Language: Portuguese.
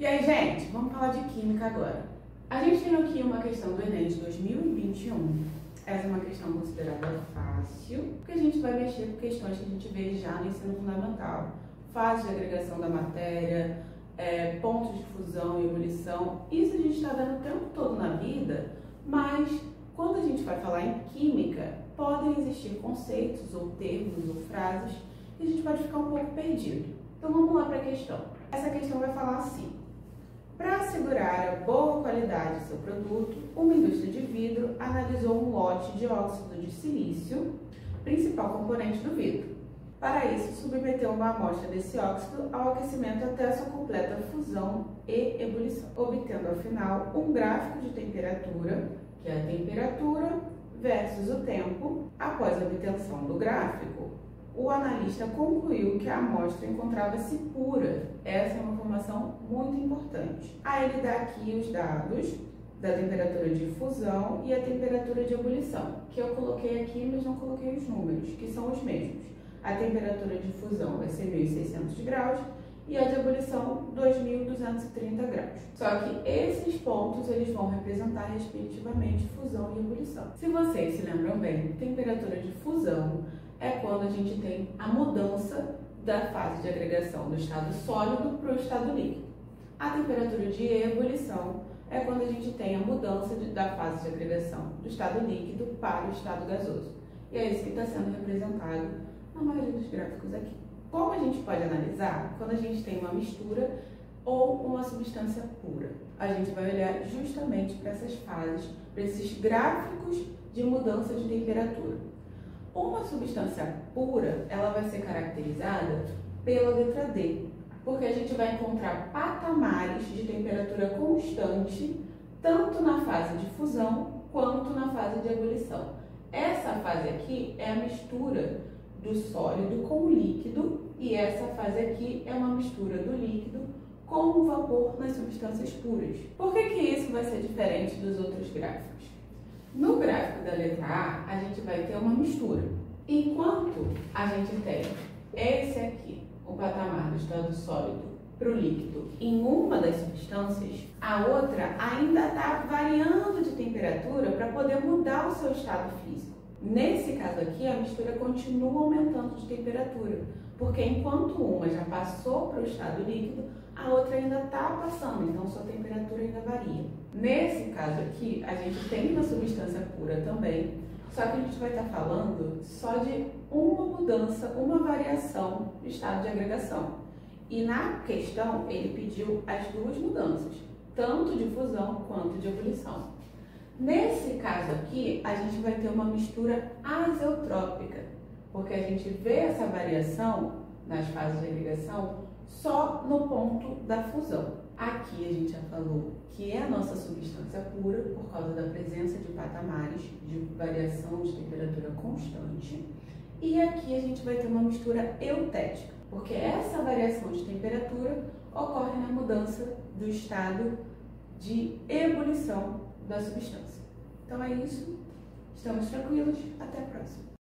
E aí, gente, vamos falar de química agora. A gente tem aqui uma questão do Enem de 2021. Essa é uma questão considerada fácil, porque a gente vai mexer com questões que a gente vê já no ensino fundamental. Fase de agregação da matéria, pontos de fusão e ebulição. Isso a gente está vendo o tempo todo na vida, mas quando a gente vai falar em química, podem existir conceitos ou termos ou frases que a gente pode ficar um pouco perdido. Então vamos lá para a questão. Essa questão vai falar assim: para assegurar a boa qualidade de seu produto, uma indústria de vidro analisou um lote de óxido de silício, principal componente do vidro. Para isso, submeteu uma amostra desse óxido ao aquecimento até sua completa fusão e ebulição, obtendo ao final um gráfico de temperatura, que é a temperatura versus o tempo. Após a obtenção do gráfico, o analista concluiu que a amostra encontrava-se pura. Essa é uma informação muito importante. Aí ele dá aqui os dados da temperatura de fusão e a temperatura de ebulição, que eu coloquei aqui, mas não coloquei os números, que são os mesmos. A temperatura de fusão vai ser 1.600 graus e a de ebulição 2.230 graus. Só que esses pontos eles vão representar respectivamente fusão e ebulição. Se vocês se lembram bem, temperatura de fusão é quando a gente tem a mudança da fase de agregação do estado sólido para o estado líquido. A temperatura de ebulição é quando a gente tem a mudança da fase de agregação do estado líquido para o estado gasoso. E é isso que está sendo representado na maioria dos gráficos aqui. Como a gente pode analisar quando a gente tem uma mistura ou uma substância pura? A gente vai olhar justamente para essas fases, para esses gráficos de mudança de temperatura. Uma substância pura, ela vai ser caracterizada pela letra D, porque a gente vai encontrar patamares de temperatura constante, tanto na fase de fusão quanto na fase de ebulição. Essa fase aqui é a mistura do sólido com o líquido, e essa fase aqui é uma mistura do líquido com o vapor nas substâncias puras. Por que isso vai ser diferente dos outros gráficos? No gráfico da letra A, a gente vai ter uma mistura. Enquanto a gente tem esse aqui, o patamar do estado sólido para o líquido, em uma das substâncias, a outra ainda está variando de temperatura para poder mudar o seu estado físico. Nesse caso aqui, a mistura continua aumentando de temperatura, porque enquanto uma já passou para o estado líquido, a outra ainda está passando, então sua temperatura ainda varia. Nesse caso aqui, a gente tem uma substância pura também, só que a gente vai estar falando só de uma mudança, uma variação de estado de agregação. E na questão, ele pediu as duas mudanças, tanto de fusão quanto de ebulição. Nesse caso aqui, a gente vai ter uma mistura azeotrópica, porque a gente vê essa variação nas fases de agregação só no ponto da fusão. Aqui a gente já falou que é a nossa substância pura por causa da presença de patamares de variação de temperatura constante. E aqui a gente vai ter uma mistura eutética, porque essa variação de temperatura ocorre na mudança do estado de ebulição da substância. Então é isso, estamos tranquilos, até a próxima.